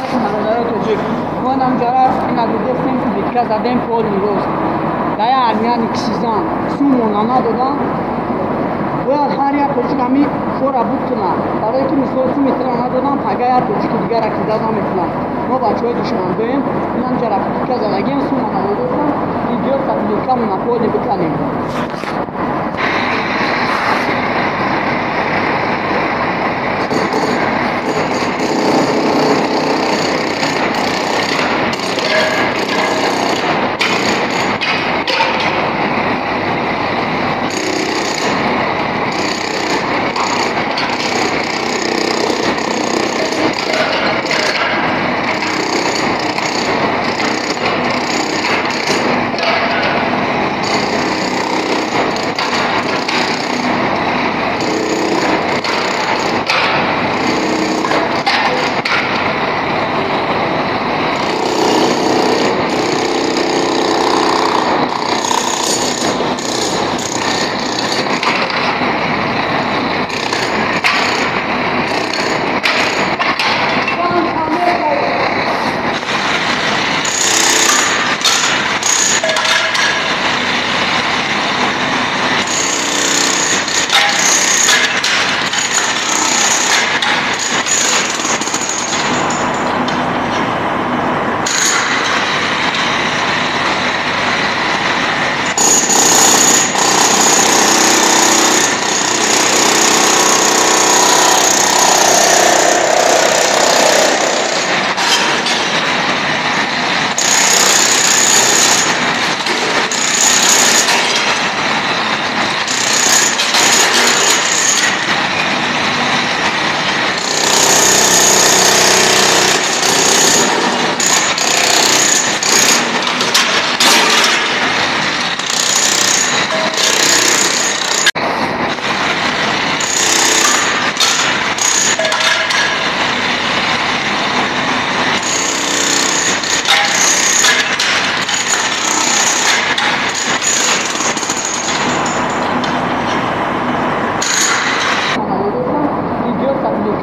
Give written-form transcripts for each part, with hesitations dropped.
alaikum برادر توجیک. ما نامجارا این گفتیم که بیکه زدیم پول میروز. دایا آدمیان کشیدن سومون آنا دادن. باید هر یک توجیک همی فورا بودتونه. برای که مثلا 2 متر آنا دادن پگه یک توجیک دیگر را کیده میتونن. ما بچه‌های دشمن بیم. این نامجارا بیکه زدگیم سوم آنا دادن. این دیو تبلیغ کمون پولی بکنیم.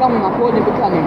Kami na pole bukani.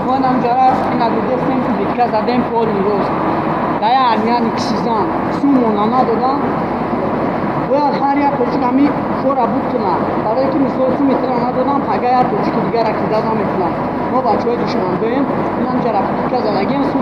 ما نامجارا این گفتیم که بیکه زدیم پول میروز. دایا آدمیان کشیدن سومون آنا دادن. باید هر یک توجیک همی فورا بودتونه. برای که مثلا 2 متر آنا دادن پگه یک توجیک دیگر را کیده میتونن. ما بچه‌های دشمن بیم. این نامجارا بیکه زدگیم